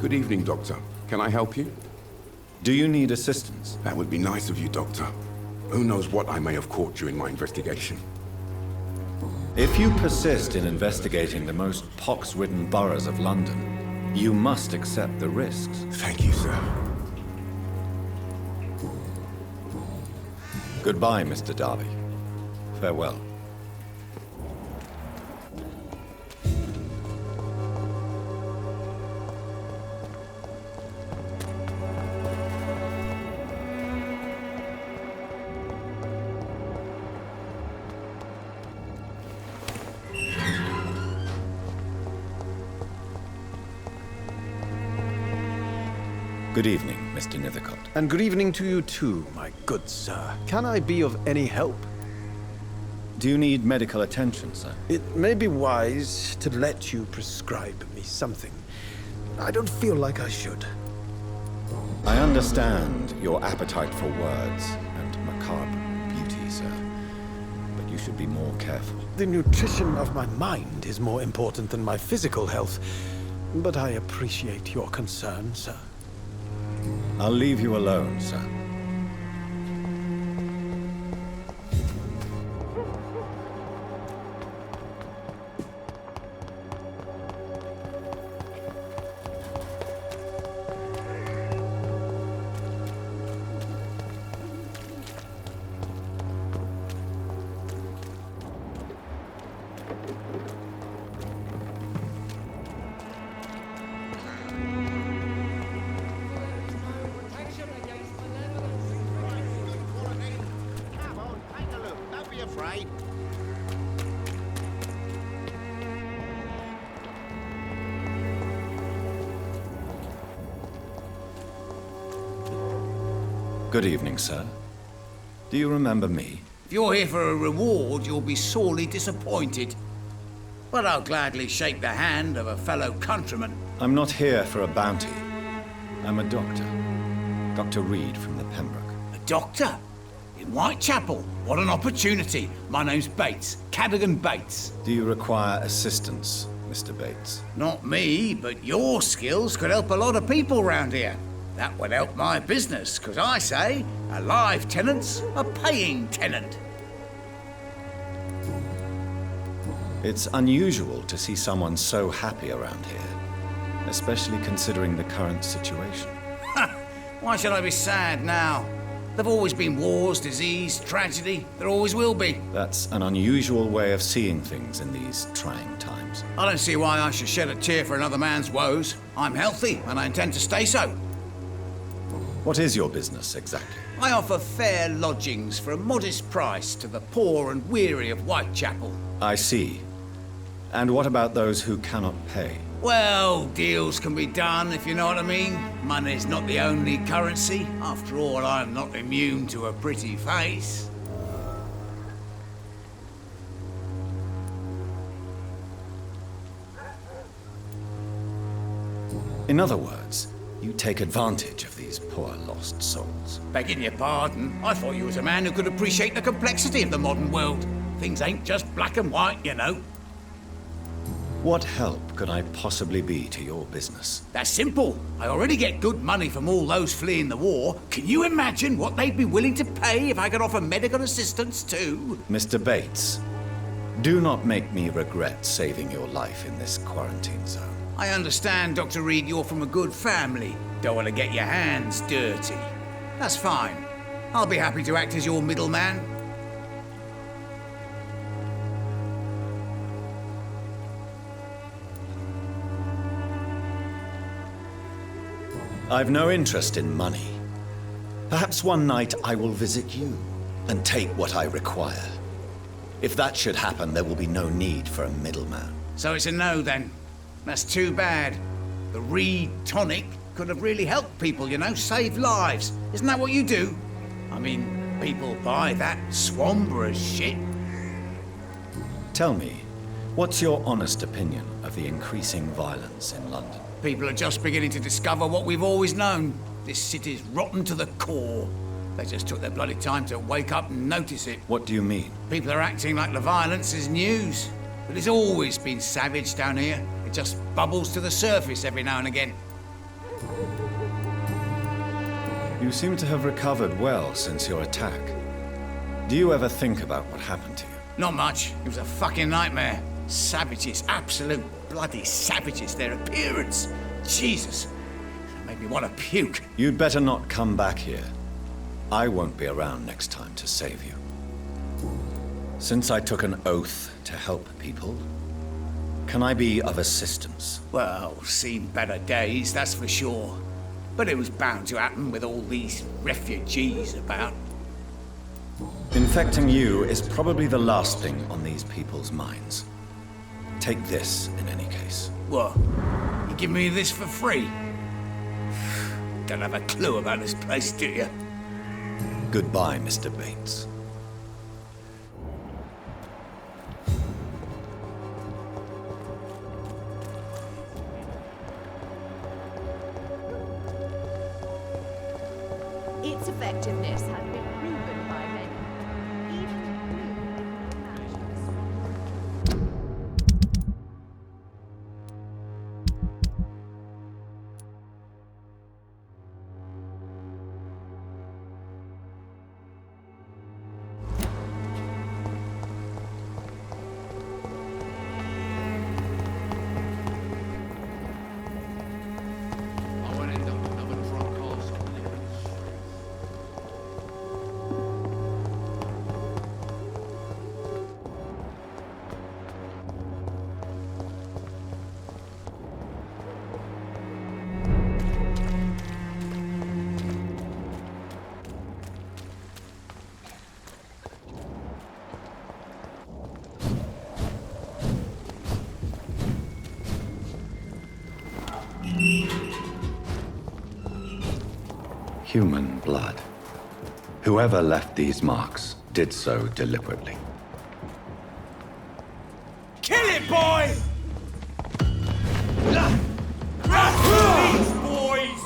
Good evening, Doctor. Can I help you? Do you need assistance? That would be nice of you, Doctor. Who knows what I may have caught during my investigation. If you persist in investigating the most pox-ridden boroughs of London, you must accept the risks. Thank you, sir. Goodbye, Mr. Darby. Farewell. Good evening, Mr. Nithercott. And good evening to you too, my good sir. Can I be of any help? Do you need medical attention, sir? It may be wise to let you prescribe me something. I don't feel like I should. I understand your appetite for words and macabre beauty, sir. But you should be more careful. The nutrition of my mind is more important than my physical health. But I appreciate your concern, sir. I'll leave you alone, sir. Afraid. Good evening, sir. Do you remember me? If you're here for a reward, you'll be sorely disappointed. But I'll gladly shake the hand of a fellow countryman. I'm not here for a bounty. I'm a doctor. Dr. Reed from the Pembroke. A doctor? In Whitechapel? What an opportunity. My name's Bates. Cadogan Bates. Do you require assistance, Mr. Bates? Not me, but your skills could help a lot of people round here. That would help my business, because I say a live tenant's a paying tenant. It's unusual to see someone so happy around here, especially considering the current situation. Why should I be sad now? There've always been wars, disease, tragedy. There always will be. That's an unusual way of seeing things in these trying times. I don't see why I should shed a tear for another man's woes. I'm healthy, and I intend to stay so. What is your business, exactly? I offer fair lodgings for a modest price to the poor and weary of Whitechapel. I see. And what about those who cannot pay? Well, deals can be done, if you know what I mean. Money's not the only currency. After all, I'm not immune to a pretty face. In other words, you take advantage of these poor lost souls. Begging your pardon, I thought you was a man who could appreciate the complexity of the modern world. Things ain't just black and white, you know. What help could I possibly be to your business? That's simple. I already get good money from all those fleeing the war. Can you imagine what they'd be willing to pay if I could offer medical assistance too? Mr. Bates, do not make me regret saving your life in this quarantine zone. I understand, Dr. Reed, you're from a good family. Don't want to get your hands dirty. That's fine. I'll be happy to act as your middleman. I've no interest in money. Perhaps one night I will visit you and take what I require. If that should happen, there will be no need for a middleman. So it's a no, then. That's too bad. The Reed tonic could have really helped people, you know, saved lives. Isn't that what you do? I mean, people buy that Swamburgh shit. Tell me, what's your honest opinion of the increasing violence in London? People are just beginning to discover what we've always known. This city's rotten to the core. They just took their bloody time to wake up and notice it. What do you mean? People are acting like the violence is news. But it's always been savage down here. It just bubbles to the surface every now and again. You seem to have recovered well since your attack. Do you ever think about what happened to you? Not much. It was a fucking nightmare. Savages, absolute bloody savages. Their appearance. Jesus. It made me want to puke. You'd better not come back here. I won't be around next time to save you. Since I took an oath to help people, can I be of assistance? Well, seen better days, that's for sure. But it was bound to happen with all these refugees about. Infecting you is probably the last thing on these people's minds. Take this, in any case. What? You give me this for free? Don't have a clue about this place, do you? Goodbye, Mr. Bates. Its effectiveness has been proven by many. Even I won't end up another drunk arse on the Human blood. Whoever left these marks did so deliberately. Kill it, boy! These boys!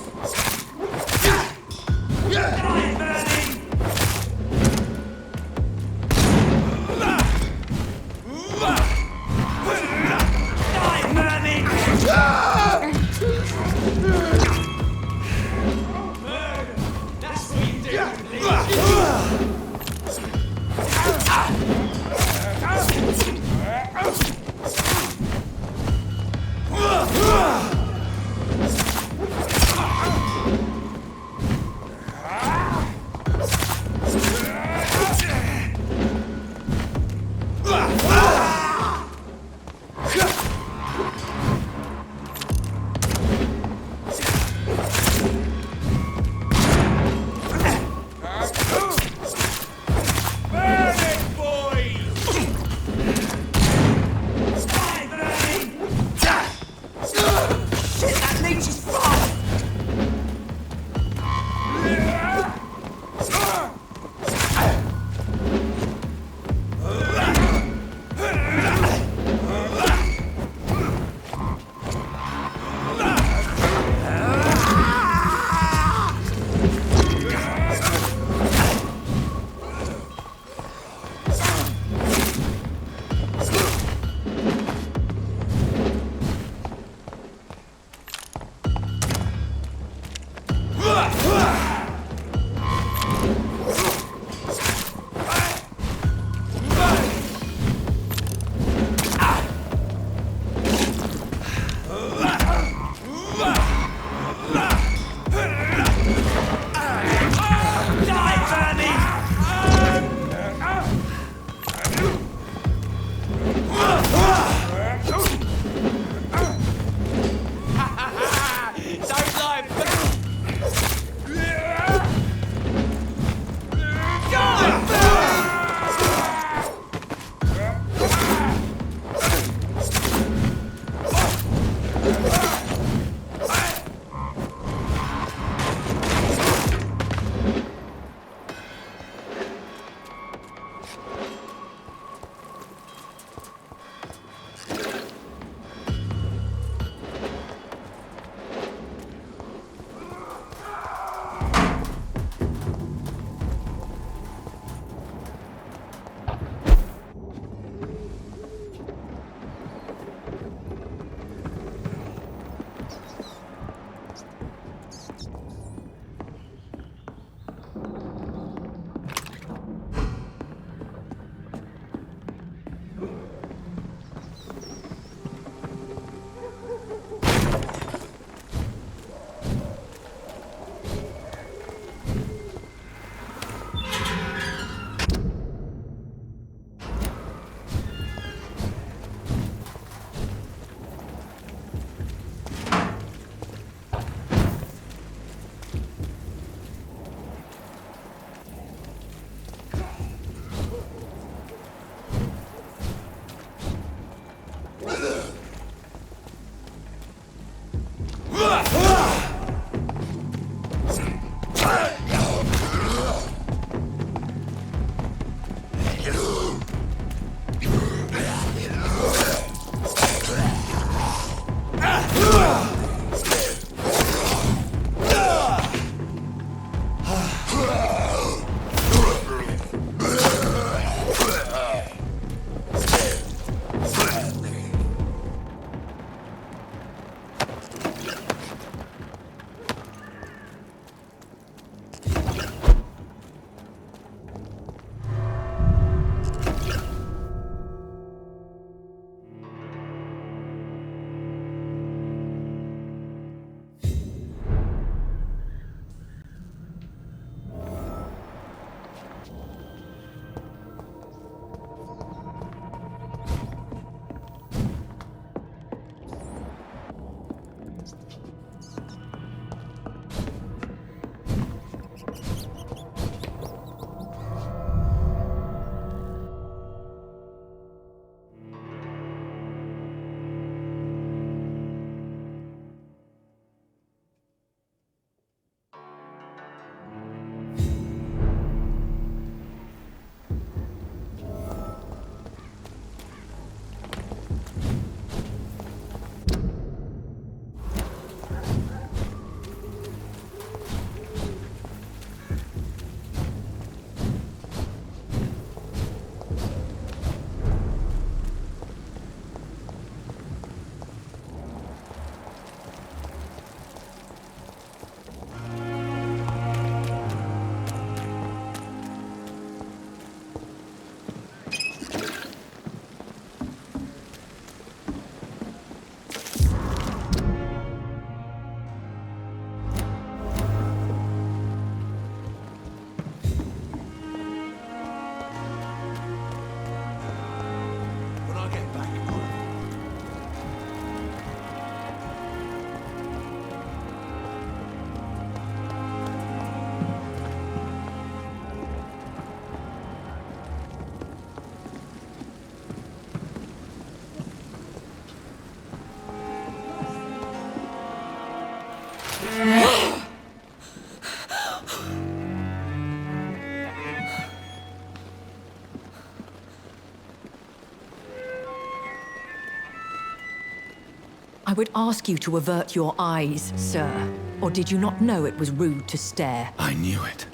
I would ask you to avert your eyes, sir. Or did you not know it was rude to stare? I knew it.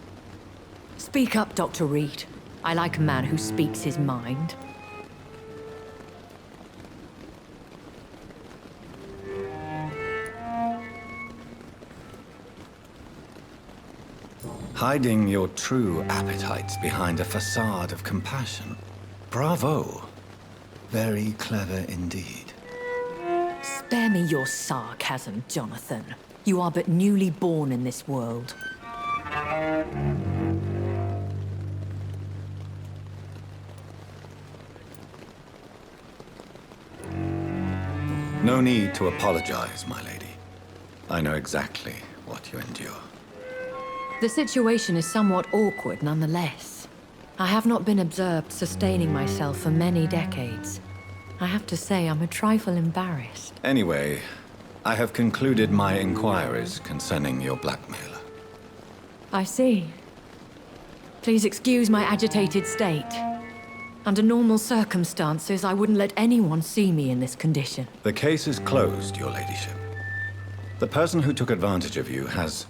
Speak up, Dr. Reed. I like a man who speaks his mind. Hiding your true appetites behind a facade of compassion. Bravo. Very clever indeed. Spare me your sarcasm, Jonathan. You are but newly born in this world. No need to apologize, my lady. I know exactly what you endure. The situation is somewhat awkward nonetheless. I have not been observed sustaining myself for many decades. I have to say I'm a trifle embarrassed. Anyway, I have concluded my inquiries concerning your blackmailer. I see. Please excuse my agitated state. Under normal circumstances, I wouldn't let anyone see me in this condition. The case is closed, your ladyship. The person who took advantage of you has,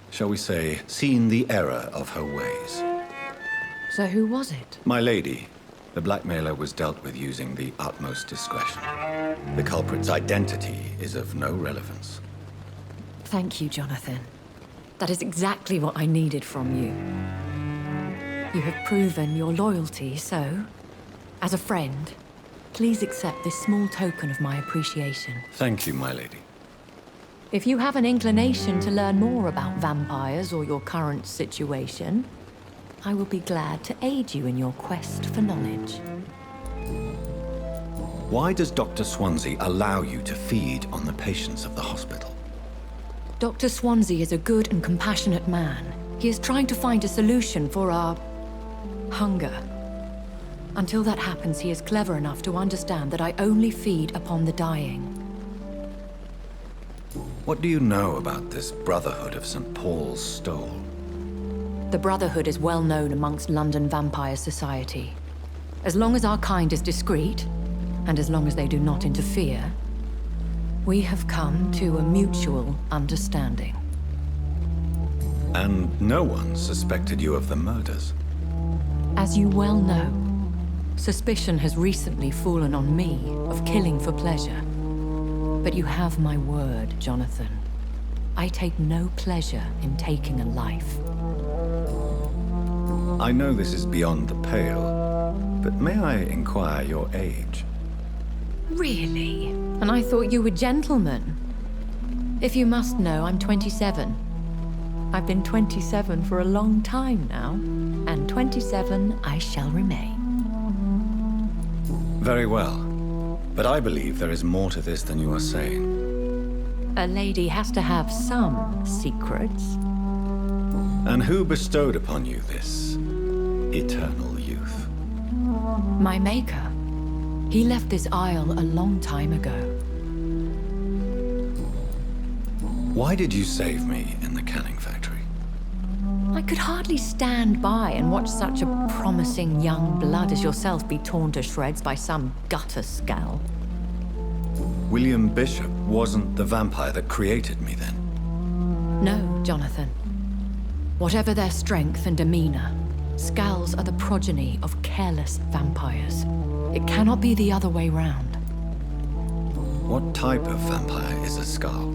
shall we say, seen the error of her ways. So who was it? My lady, the blackmailer was dealt with using the utmost discretion. The culprit's identity is of no relevance. Thank you, Jonathan. That is exactly what I needed from you. You have proven your loyalty, so, as a friend, please accept this small token of my appreciation. Thank you, my lady. If you have an inclination to learn more about vampires or your current situation, I will be glad to aid you in your quest for knowledge. Why does Dr. Swansea allow you to feed on the patients of the hospital? Dr. Swansea is a good and compassionate man. He is trying to find a solution for our hunger. Until that happens, he is clever enough to understand that I only feed upon the dying. What do you know about this Brotherhood of St. Paul's Stole? The Brotherhood is well known amongst London vampire society. As long as our kind is discreet, and as long as they do not interfere, we have come to a mutual understanding. And no one suspected you of the murders. As you well know, suspicion has recently fallen on me of killing for pleasure. But you have my word, Jonathan. I take no pleasure in taking a life. I know this is beyond the pale, but may I inquire your age? Really? And I thought you were gentlemen. If you must know, I'm 27. I've been 27 for a long time now, and 27 I shall remain. Very well. But I believe there is more to this than you are saying. A lady has to have some secrets. And who bestowed upon you this eternal youth? My maker. He left this isle a long time ago. Why did you save me in the canning factory? I could hardly stand by and watch such a promising young blood as yourself be torn to shreds by some gutter scowl. William Bishop wasn't the vampire that created me then? No, Jonathan. Whatever their strength and demeanor, scowls are the progeny of careless vampires. It cannot be the other way round. What type of vampire is a skull?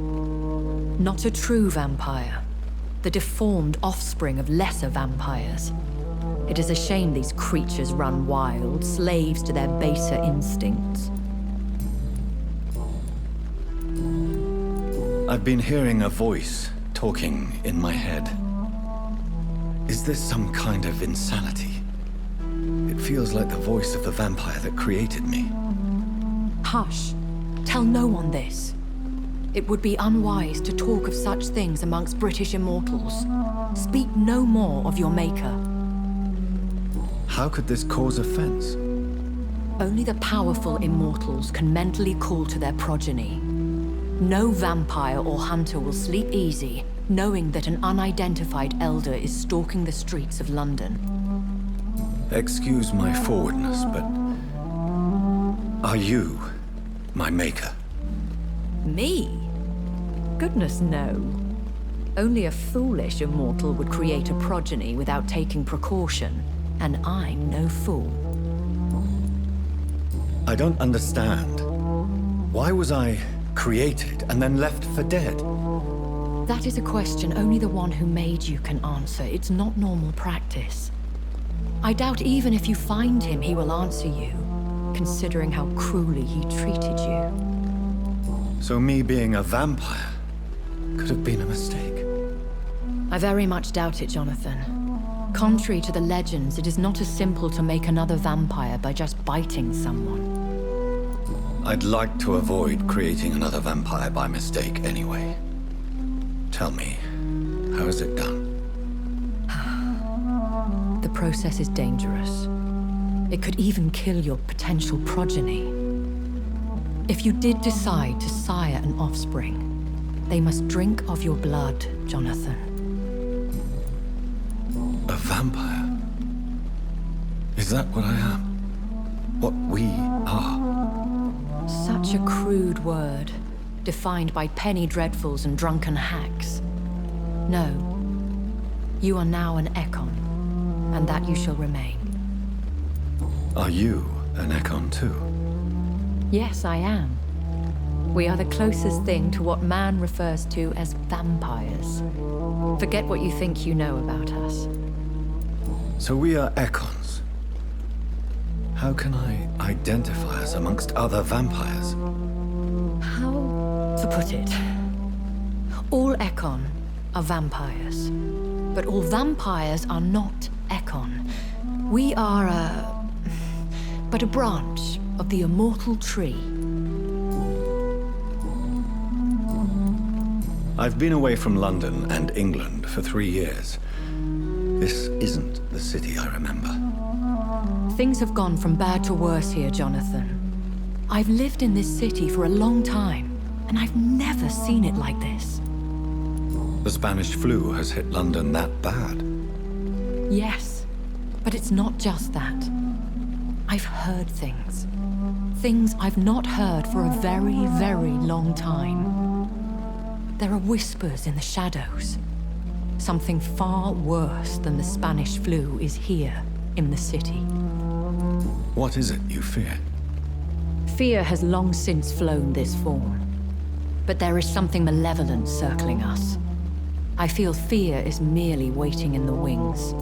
Not a true vampire. The deformed offspring of lesser vampires. It is a shame these creatures run wild, slaves to their baser instincts. I've been hearing a voice talking in my head. Is this some kind of insanity? It feels like the voice of the vampire that created me. Hush. Tell no one this. It would be unwise to talk of such things amongst British immortals. Speak no more of your maker. How could this cause offense? Only the powerful immortals can mentally call to their progeny. No vampire or hunter will sleep easy, knowing that an unidentified elder is stalking the streets of London. Excuse my forwardness, but are you my maker? Me? Goodness, no. Only a foolish immortal would create a progeny without taking precaution, and I'm no fool. I don't understand. Why was I created and then left for dead? That is a question only the one who made you can answer. It's not normal practice. I doubt even if you find him, he will answer you, considering how cruelly he treated you. So me being a vampire could have been a mistake. I very much doubt it, Jonathan. Contrary to the legends, it is not as simple to make another vampire by just biting someone. I'd like to avoid creating another vampire by mistake anyway. Tell me, how is it done? The process is dangerous. It could even kill your potential progeny. If you did decide to sire an offspring, they must drink of your blood, Jonathan. A vampire? Is that what I am? What we are? Such a crude word, defined by penny dreadfuls and drunken hacks. No. You are now an Ekon, and that you shall remain. Are you an Ekon too? Yes, I am. We are the closest thing to what man refers to as vampires. Forget what you think you know about us. So we are Ekons. How can I identify us amongst other vampires? How to put it? All Ekon are vampires. But all vampires are not Ekon. We are but a branch of the immortal tree. I've been away from London and England for 3 years. This isn't the city I remember. Things have gone from bad to worse here, Jonathan. I've lived in this city for a long time, and I've never seen it like this. The Spanish flu has hit London that bad. Yes, but it's not just that. I've heard things. Things I've not heard for a very, very long time. There are whispers in the shadows. Something far worse than the Spanish flu is here in the city. What is it you fear? Fear has long since flown this form. But there is something malevolent circling us. I feel fear is merely waiting in the wings.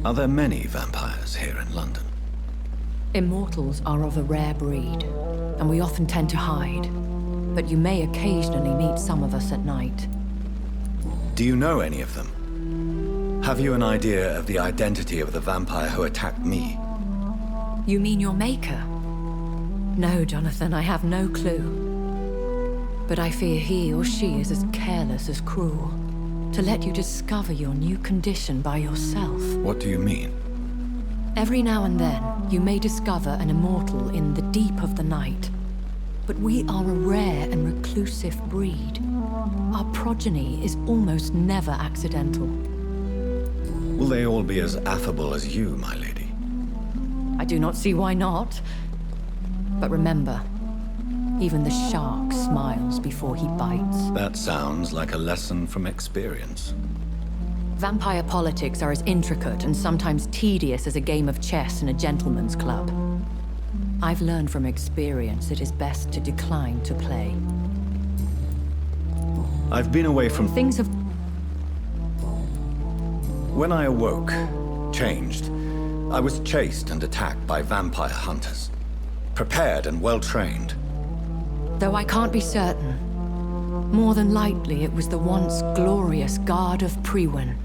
Are there many vampires here in London? Immortals are of a rare breed, and we often tend to hide. But you may occasionally meet some of us at night. Do you know any of them? Have you an idea of the identity of the vampire who attacked me? You mean your maker? No, Jonathan, I have no clue. But I fear he or she is as careless as cruel. To let you discover your new condition by yourself. What do you mean? Every now and then, you may discover an immortal in the deep of the night. But we are a rare and reclusive breed. Our progeny is almost never accidental. Will they all be as affable as you, my lady? I do not see why not. But remember, even the shark smiles before he bites. That sounds like a lesson from experience. Vampire politics are as intricate and sometimes tedious as a game of chess in a gentleman's club. I've learned from experience it is best to decline to play. I've been away from Things have... When I awoke, changed, I was chased and attacked by vampire hunters. Prepared and well-trained. Though I can't be certain, more than likely it was the once glorious Guard of Priwen.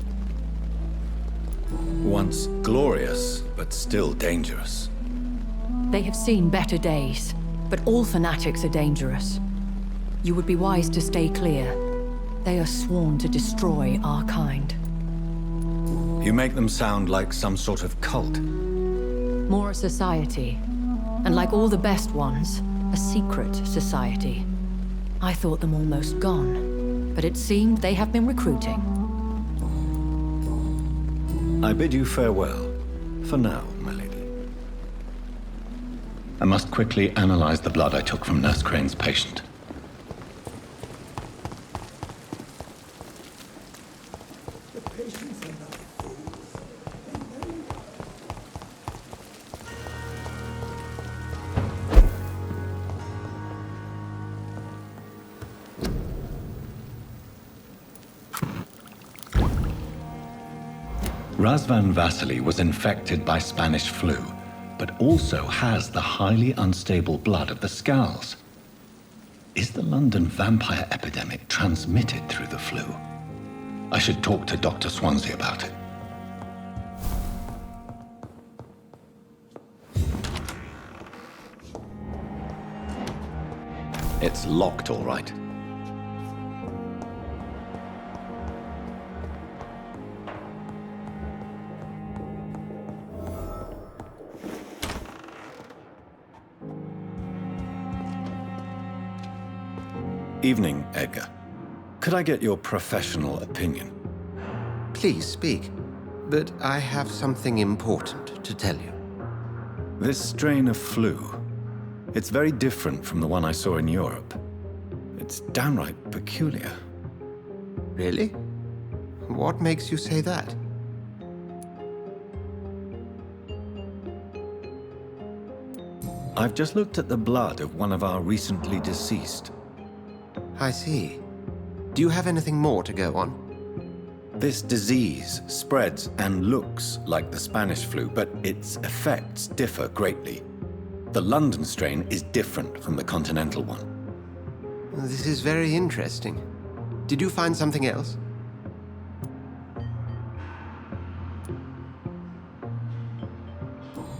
Once glorious, but still dangerous. They have seen better days, but all fanatics are dangerous. You would be wise to stay clear. They are sworn to destroy our kind. You make them sound like some sort of cult. More a society, and like all the best ones, a secret society. I thought them almost gone, but it seemed they have been recruiting. I bid you farewell, for now, my lady. I must quickly analyze the blood I took from Nurse Crane's patient. Razvan Vasily was infected by Spanish flu, but also has the highly unstable blood of the Scowls. Is the London vampire epidemic transmitted through the flu? I should talk to Dr. Swansea about it. It's locked, all right. Evening, Edgar. Could I get your professional opinion? Please speak, but I have something important to tell you. This strain of flu, it's very different from the one I saw in Europe. It's downright peculiar. Really? What makes you say that? I've just looked at the blood of one of our recently deceased. I see. Do you have anything more to go on? This disease spreads and looks like the Spanish flu, but its effects differ greatly. The London strain is different from the continental one. This is very interesting. Did you find something else?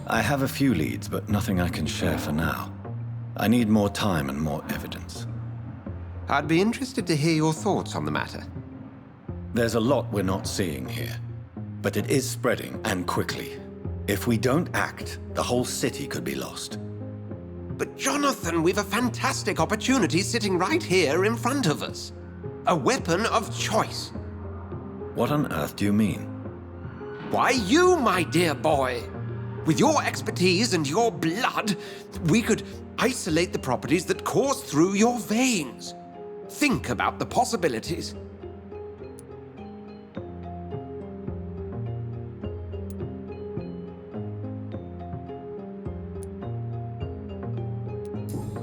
I have a few leads, but nothing I can share for now. I need more time and more evidence. I'd be interested to hear your thoughts on the matter. There's a lot we're not seeing here, but it is spreading, and quickly. If we don't act, the whole city could be lost. But Jonathan, we've a fantastic opportunity sitting right here in front of us. A weapon of choice. What on earth do you mean? Why, you, my dear boy. With your expertise and your blood, we could isolate the properties that course through your veins. Think about the possibilities.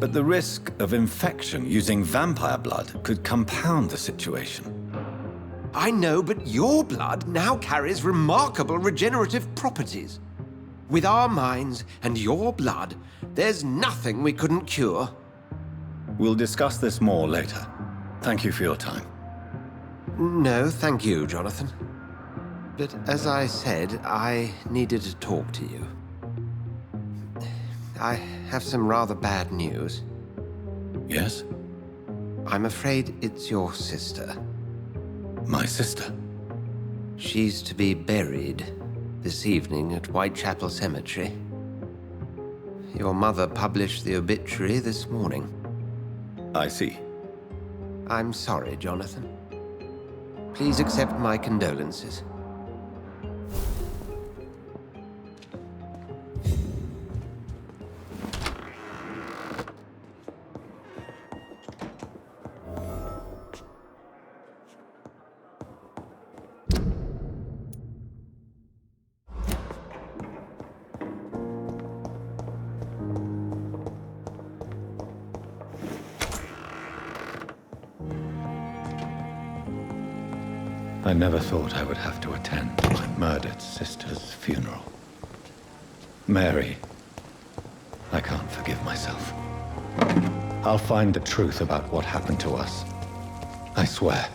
But the risk of infection using vampire blood could compound the situation. I know, but your blood now carries remarkable regenerative properties. With our minds and your blood, there's nothing we couldn't cure. We'll discuss this more later. Thank you for your time. No, thank you, Jonathan. But as I said, I needed to talk to you. I have some rather bad news. Yes? I'm afraid it's your sister. My sister? She's to be buried this evening at Whitechapel Cemetery. Your mother published the obituary this morning. I see. I'm sorry, Jonathan. Please accept my condolences. I never thought I would have to attend my murdered sister's funeral. Mary, I can't forgive myself. I'll find the truth about what happened to us. I swear.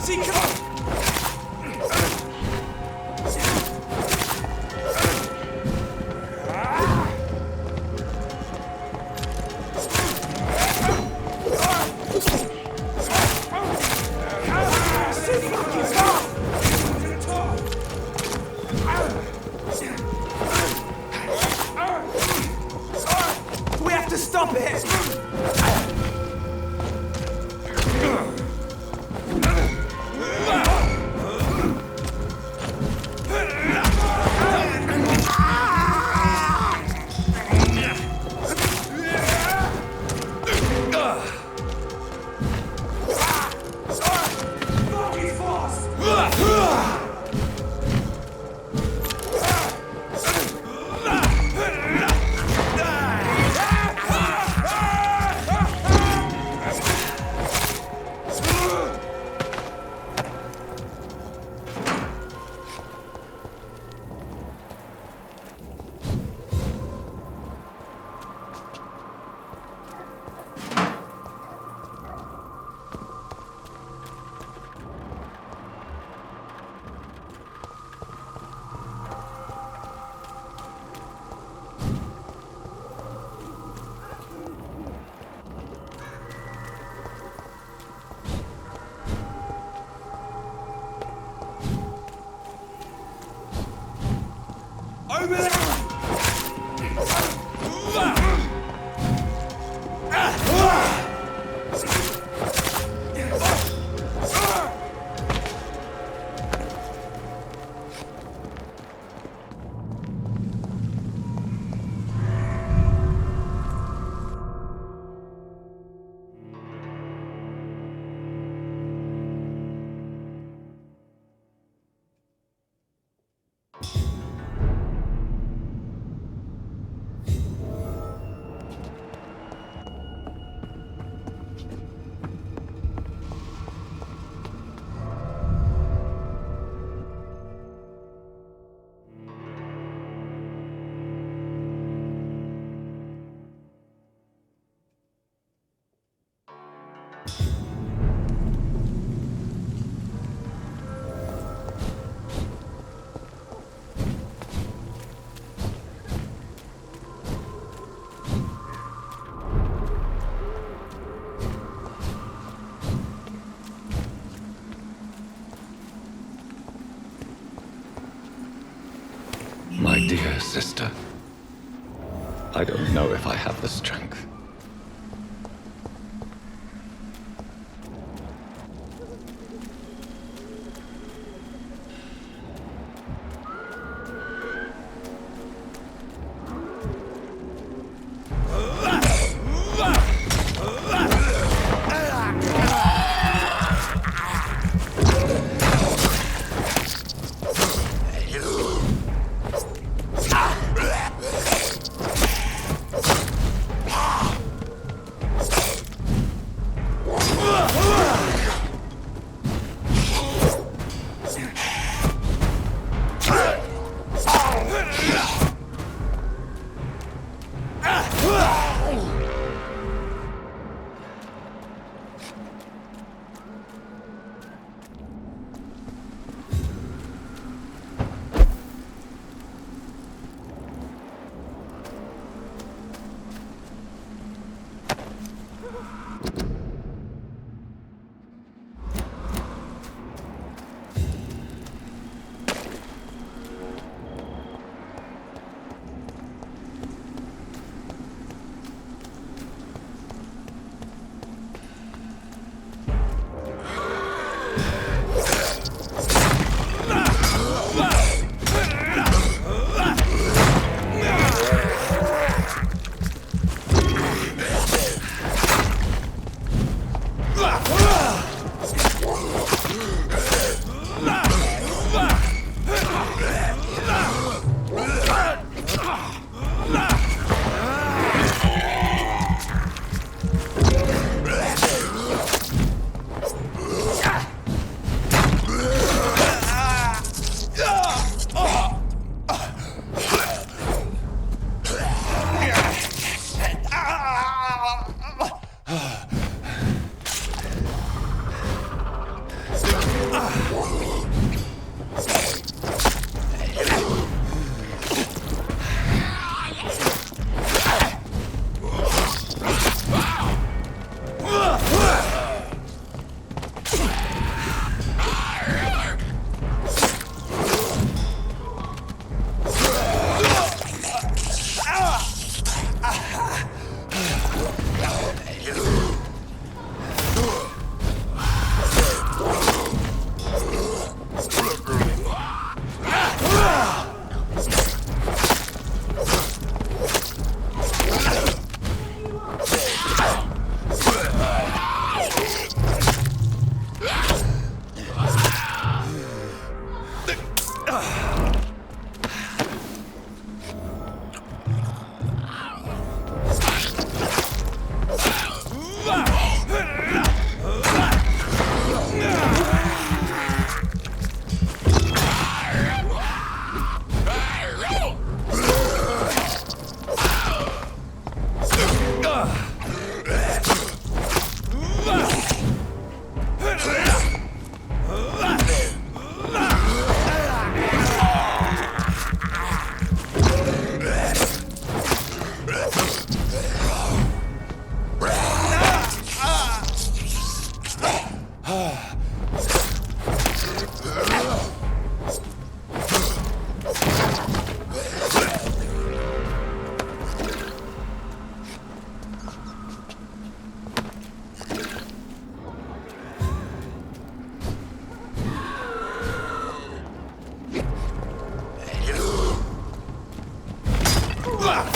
See, come on! We have to stop it! Over there! My dear sister, I don't know if I have the strength.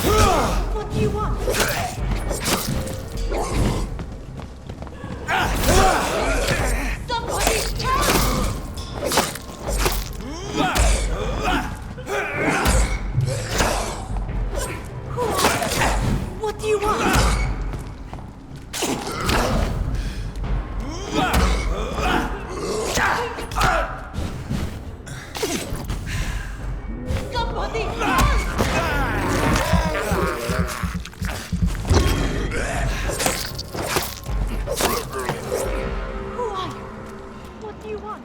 What do you want? What do you want? Somebody! Who are you? What do you want?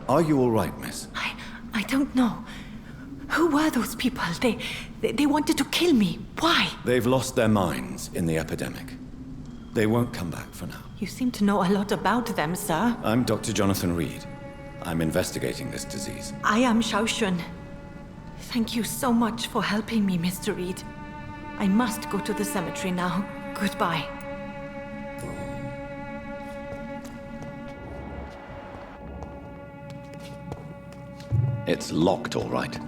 Are you all right, miss? I don't know. Who were those people? They wanted to kill me. Why? They've lost their minds in the epidemic. They won't come back for now. You seem to know a lot about them, sir. I'm Dr. Jonathan Reed. I'm investigating this disease. I am Shaoshun. Thank you so much for helping me, Mr. Reed. I must go to the cemetery now. Goodbye. It's locked, all right.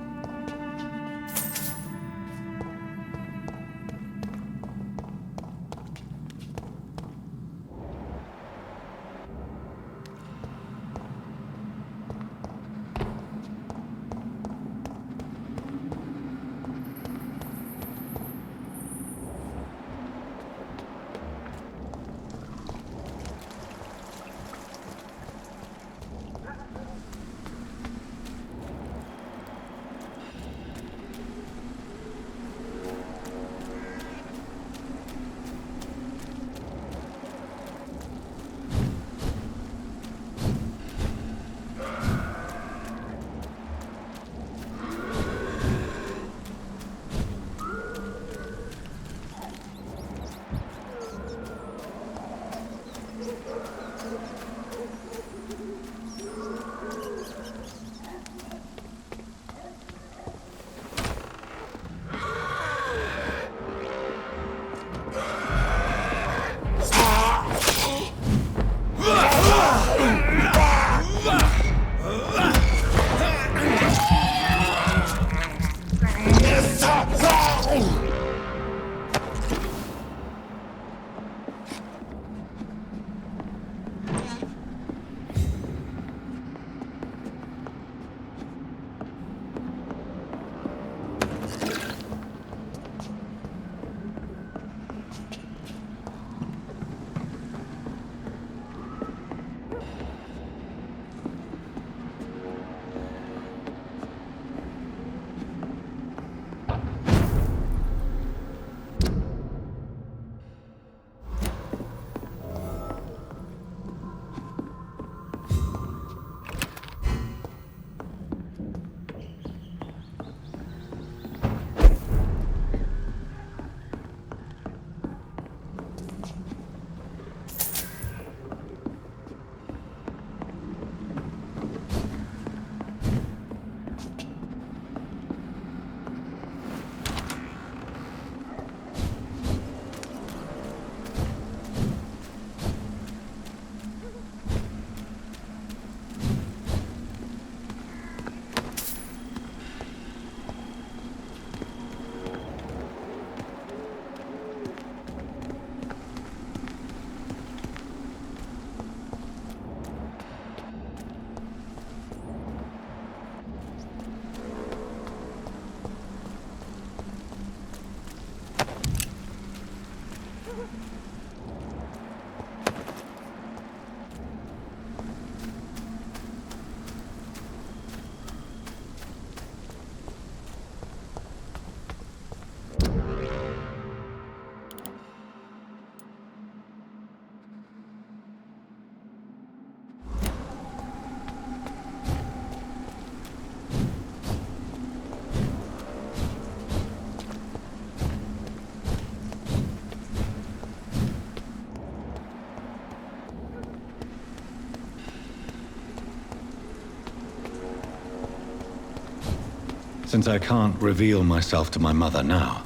Since I can't reveal myself to my mother now,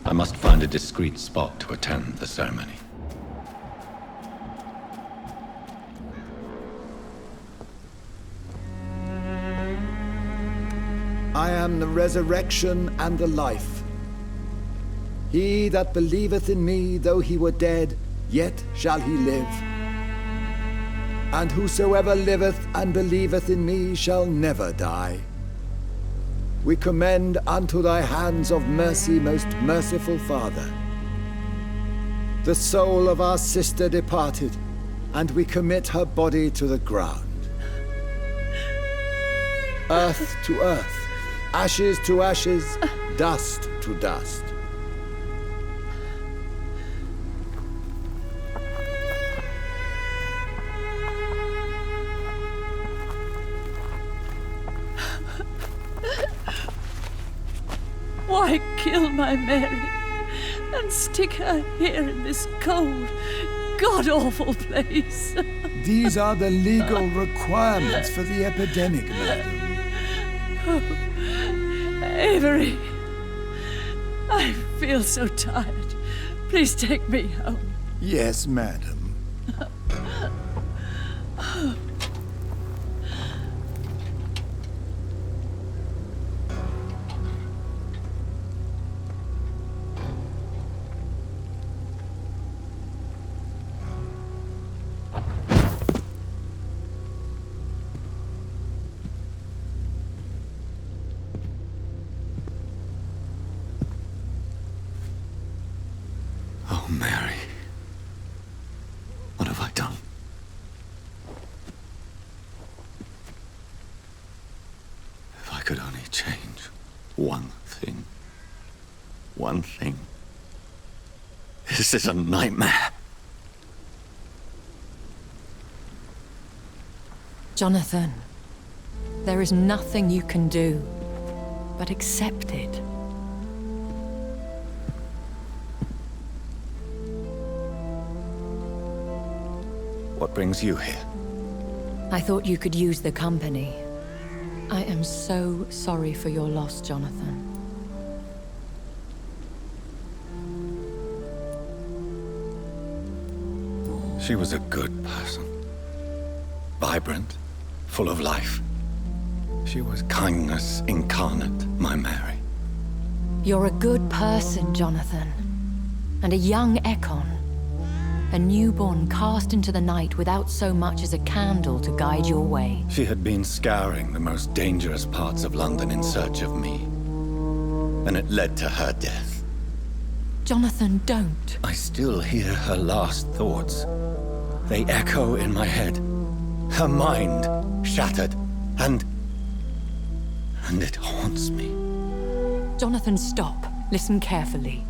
I must find a discreet spot to attend the ceremony. I am the resurrection and the life. He that believeth in me, though he were dead, yet shall he live. And whosoever liveth and believeth in me shall never die. We commend unto thy hands of mercy, most merciful Father, the soul of our sister departed, and we commit her body to the ground. Earth to earth, ashes to ashes, dust to dust. Why kill my Mary and stick her here in this cold, god-awful place? These are the legal requirements for the epidemic, madam. Oh, Avery, I feel so tired. Please take me home. Yes, madam. Oh, Mary. What have I done? If I could only change one thing. One thing. This is a nightmare. Jonathan, there is nothing you can do but accept it. What brings you here? I thought you could use the company. I am so sorry for your loss, Jonathan. She was a good person. Vibrant, full of life. She was kindness incarnate, my Mary. You're a good person, Jonathan. And a young Ekon. A newborn cast into the night without so much as a candle to guide your way. She had been scouring the most dangerous parts of London in search of me. And it led to her death. Jonathan, don't. I still hear her last thoughts. They echo in my head. Her mind shattered, and it haunts me. Jonathan, stop. Listen carefully.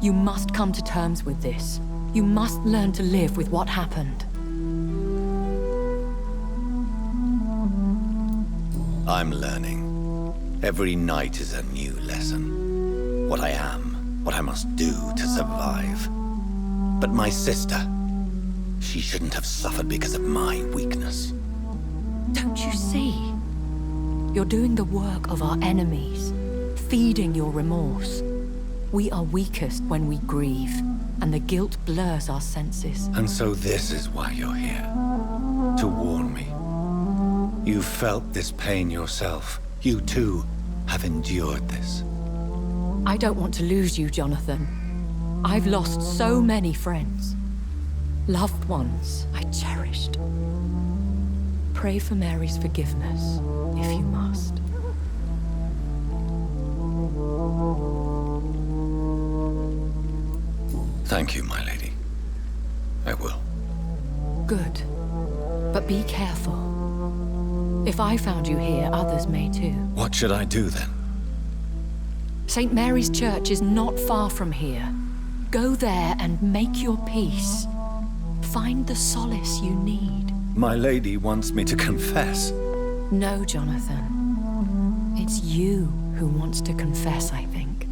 You must come to terms with this. You must learn to live with what happened. I'm learning. Every night is a new lesson. What I am, what I must do to survive. But my sister, she shouldn't have suffered because of my weakness. Don't you see? You're doing the work of our enemies, feeding your remorse. We are weakest when we grieve, and the guilt blurs our senses. And so this is why you're here. To warn me. You felt this pain yourself. You too have endured this. I don't want to lose you, Jonathan. I've lost so many friends. Loved ones I cherished. Pray for Mary's forgiveness, if you must. Thank you, my lady. I will. Good. But be careful. If I found you here, others may too. What should I do then? St. Mary's Church is not far from here. Go there and make your peace. Find the solace you need. My lady wants me to confess. No, Jonathan. It's you who wants to confess, I think.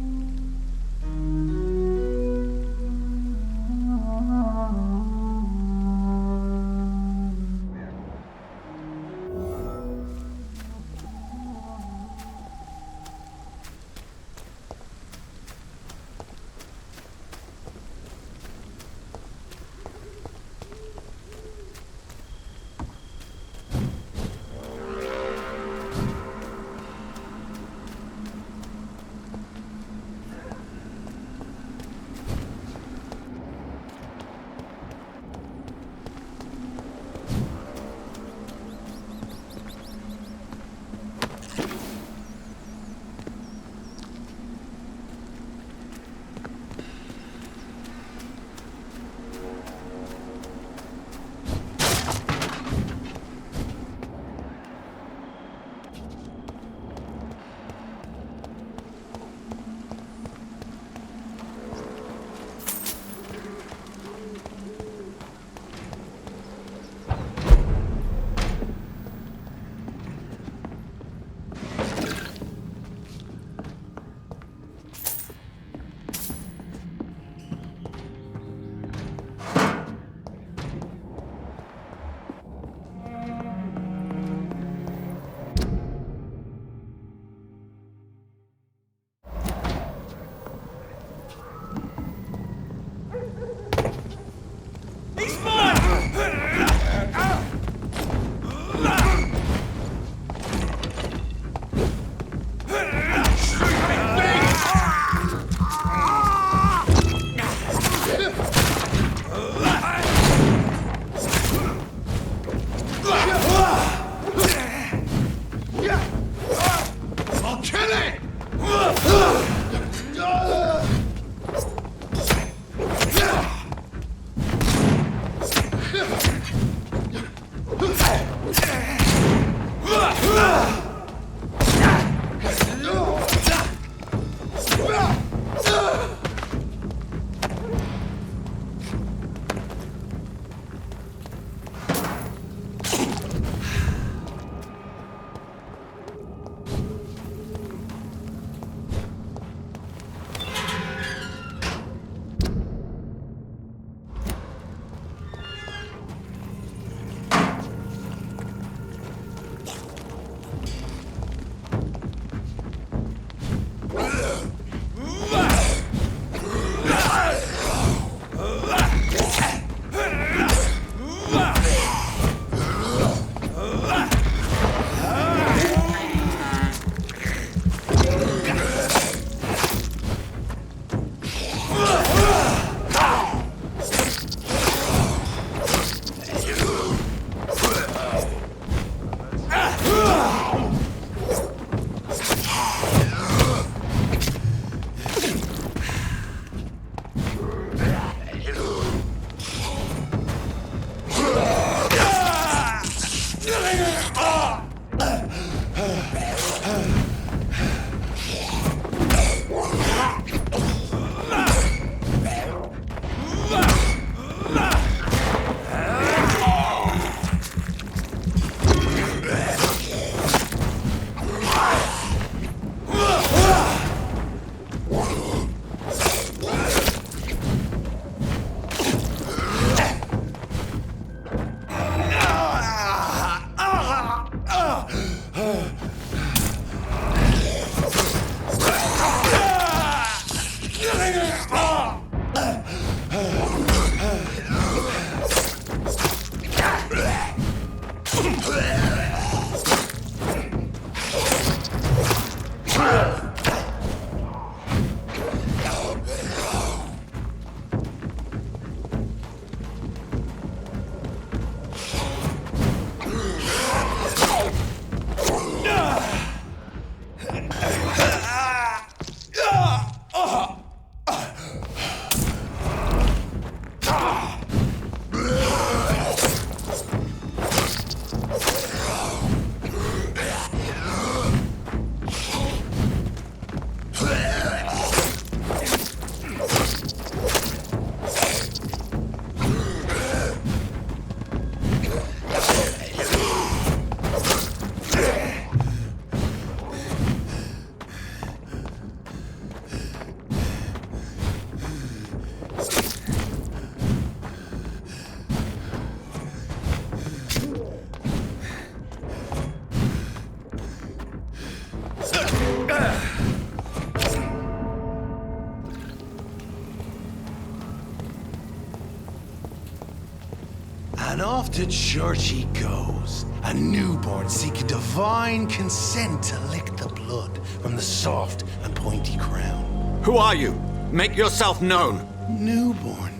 And off to church he goes, a newborn seeking divine consent to lick the blood from the soft and pointy crown. Who are you? Make yourself known. Newborn,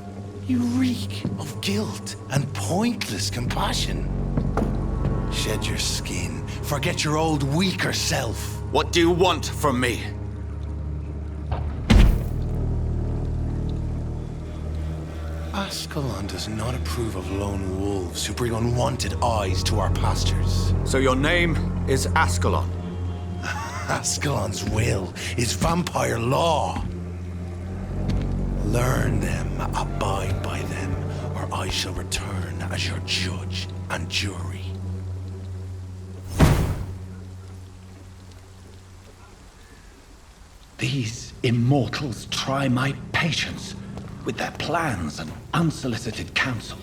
you reek of guilt and pointless compassion. Shed your skin, forget your old weaker self. What do you want from me? Ascalon does not approve of lone wolves who bring unwanted eyes to our pastures. So your name is Ascalon? Ascalon's will is vampire law. Learn them, abide by them, or I shall return as your judge and jury. These immortals try my patience with their plans and unsolicited counsel.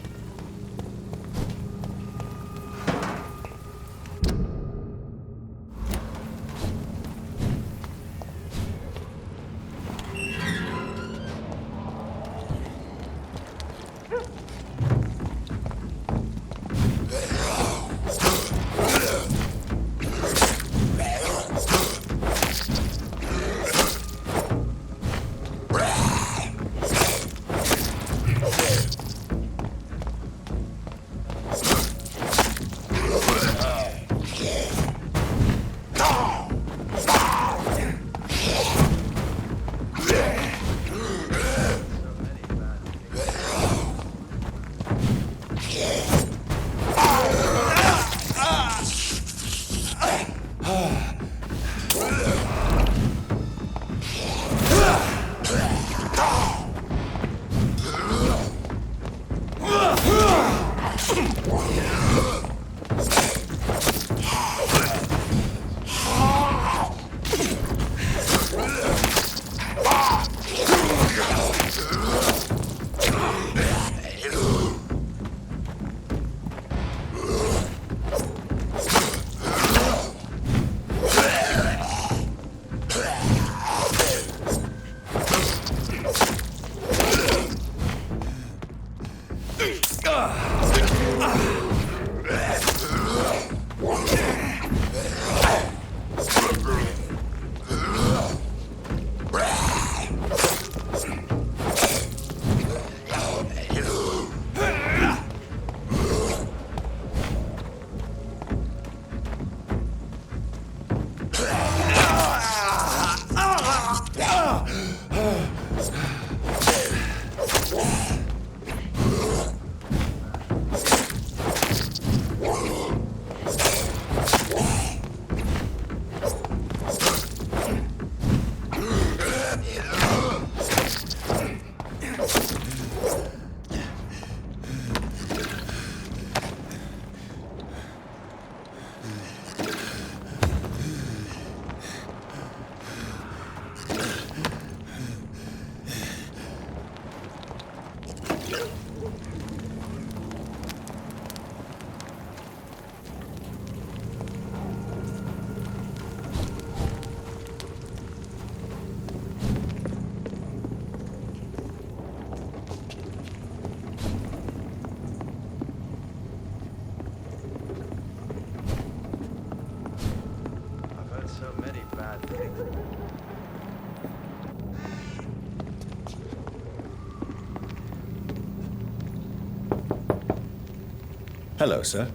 Hello, sir.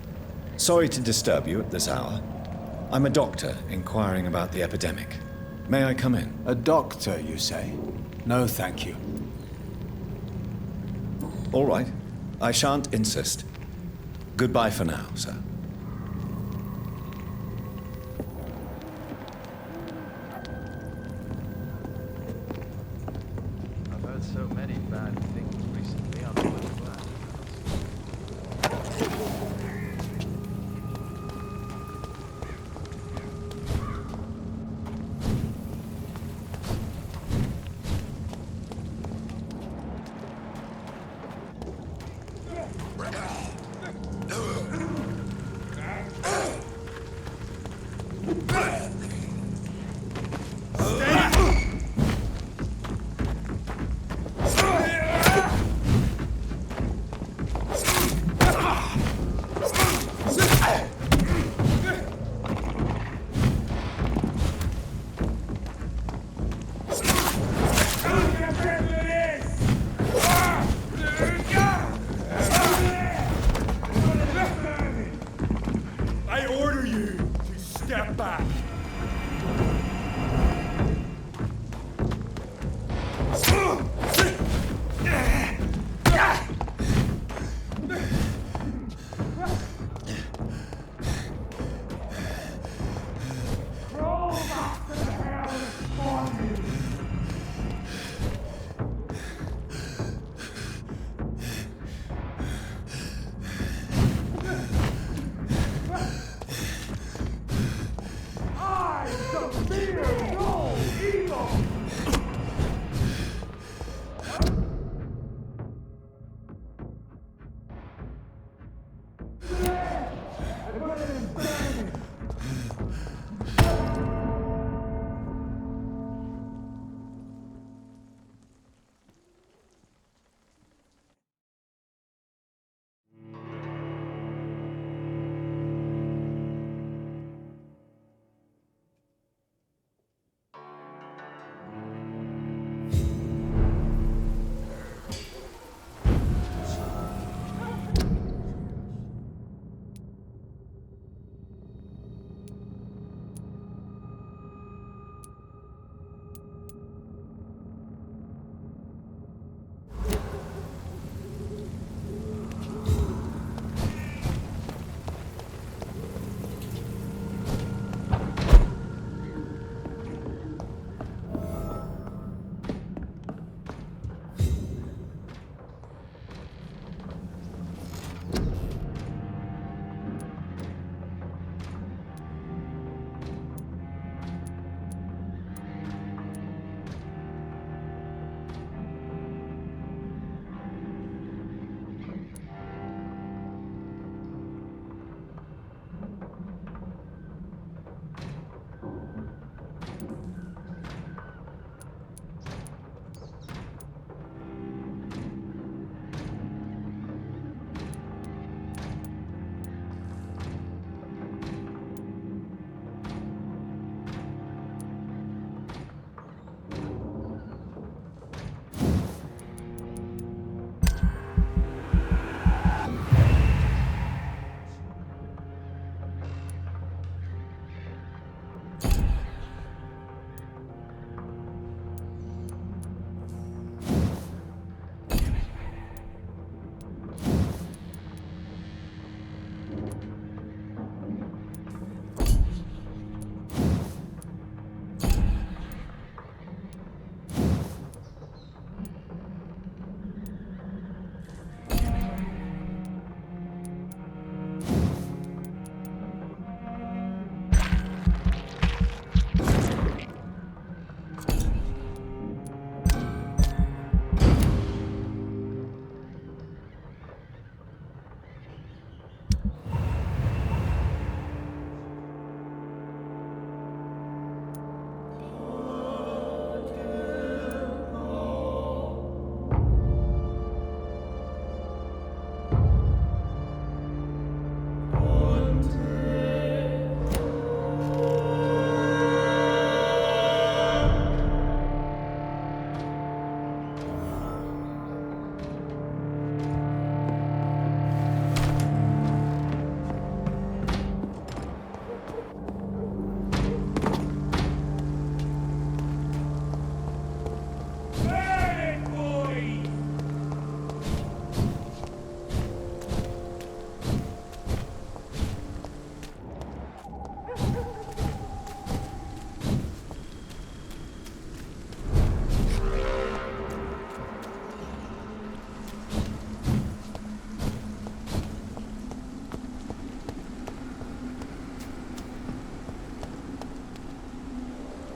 Sorry to disturb you at this hour. I'm a doctor inquiring about the epidemic. May I come in? A doctor, you say? No, thank you. All right. I shan't insist. Goodbye for now, sir. I've heard so many bad things recently on the way. I order you to step back.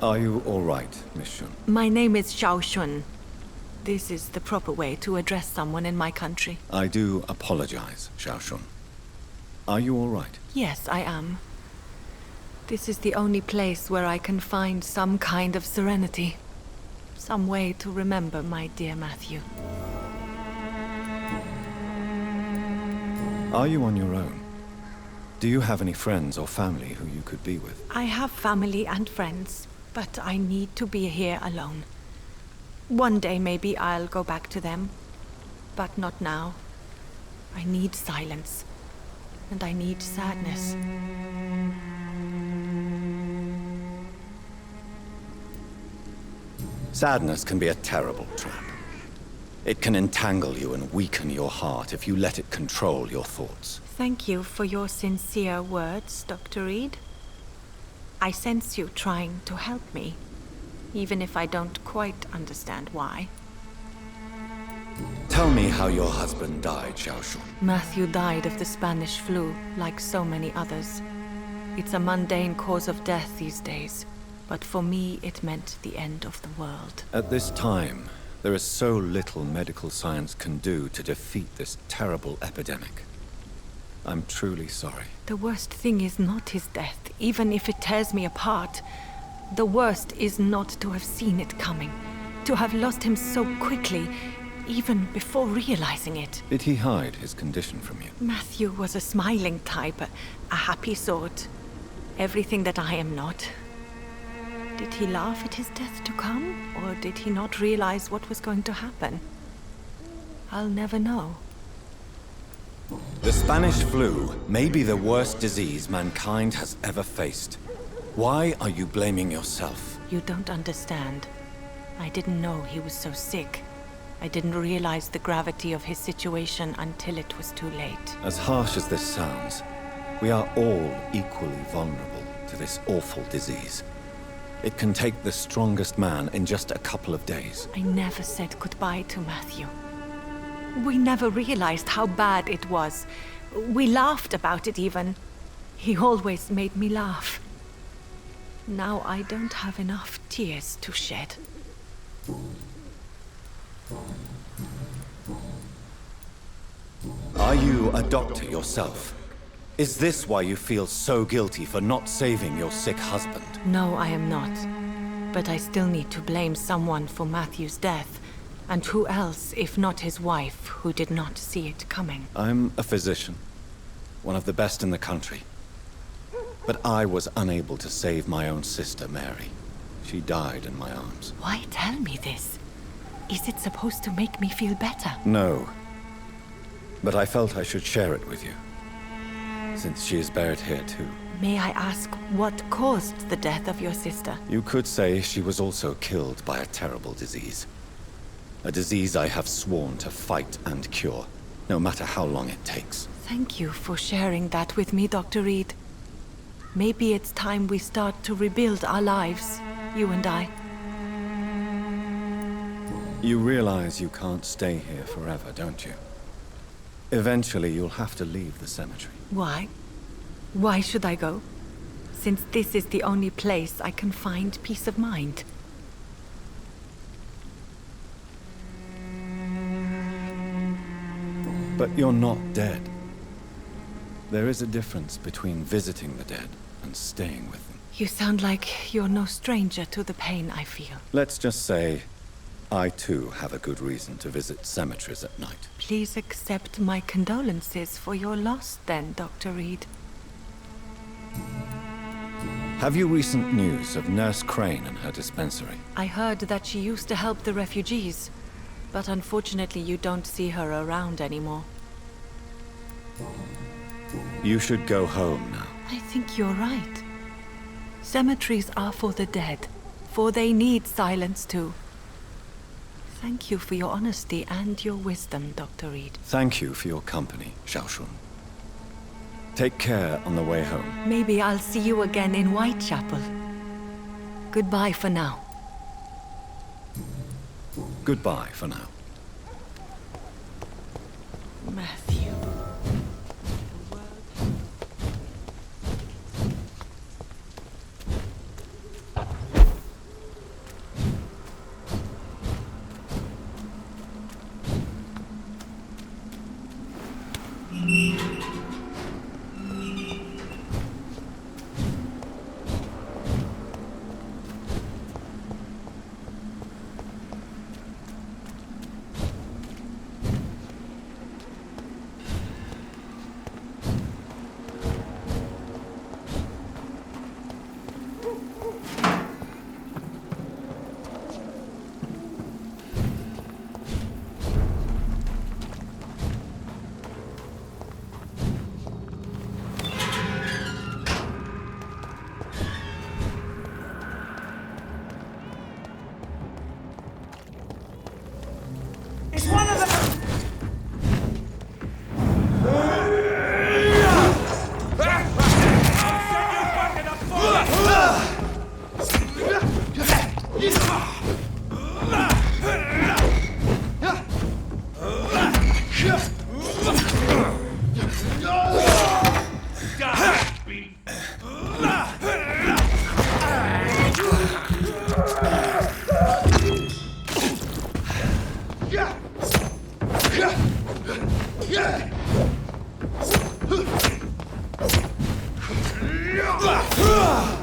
Are you all right, Miss Shun? My name is Xiao Shun. This is the proper way to address someone in my country. I do apologize, Xiao Shun. Are you all right? Yes, I am. This is the only place where I can find some kind of serenity. Some way to remember my dear Matthew. Are you on your own? Do you have any friends or family who you could be with? I have family and friends, but I need to be here alone. One day maybe I'll go back to them, but not now. I need silence, and I need sadness. Sadness can be a terrible trap. It can entangle you and weaken your heart if you let it control your thoughts. Thank you for your sincere words, Dr. Reed. I sense you trying to help me, even if I don't quite understand why. Tell me how your husband died, Xiao Shun. Matthew died of the Spanish flu, like so many others. It's a mundane cause of death these days, but for me it meant the end of the world. At this time, there is so little medical science can do to defeat this terrible epidemic. I'm truly sorry. The worst thing is not his death, even if it tears me apart. The worst is not to have seen it coming, to have lost him so quickly, even before realizing it. Did he hide his condition from you? Matthew was a smiling type, a happy sort. Everything that I am not. Did he laugh at his death to come, or did he not realize what was going to happen? I'll never know. The Spanish flu may be the worst disease mankind has ever faced. Why are you blaming yourself? You don't understand. I didn't know he was so sick. I didn't realize the gravity of his situation until it was too late. As harsh as this sounds, we are all equally vulnerable to this awful disease. It can take the strongest man in just a couple of days. I never said goodbye to Matthew. We never realized how bad it was. We laughed about it even. He always made me laugh. Now I don't have enough tears to shed. Are you a doctor yourself? Is this why you feel so guilty for not saving your sick husband? No, I am not. But I still need to blame someone for Matthew's death. And who else, if not his wife, who did not see it coming? I'm a physician, one of the best in the country. But I was unable to save my own sister, Mary. She died in my arms. Why tell me this? Is it supposed to make me feel better? No. But I felt I should share it with you, since she is buried here too. May I ask what caused the death of your sister? You could say she was also killed by a terrible disease. A disease I have sworn to fight and cure, no matter how long it takes. Thank you for sharing that with me, Dr. Reed. Maybe it's time we start to rebuild our lives, you and I. You realize you can't stay here forever, don't you? Eventually, you'll have to leave the cemetery. Why? Why should I go? Since this is the only place I can find peace of mind. But you're not dead. There is a difference between visiting the dead and staying with them. You sound like you're no stranger to the pain I feel. Let's just say, I too have a good reason to visit cemeteries at night. Please accept my condolences for your loss then, Dr. Reed. Have you recent news of Nurse Crane and her dispensary? I heard that she used to help the refugees, but unfortunately you don't see her around anymore. You should go home now. I think you're right. Cemeteries are for the dead, for they need silence too. Thank you for your honesty and your wisdom, Dr. Reed. Thank you for your company, Xiao Shun. Take care on the way home. Maybe I'll see you again in Whitechapel. Goodbye for now. Goodbye for now. Matthew. me. Ah!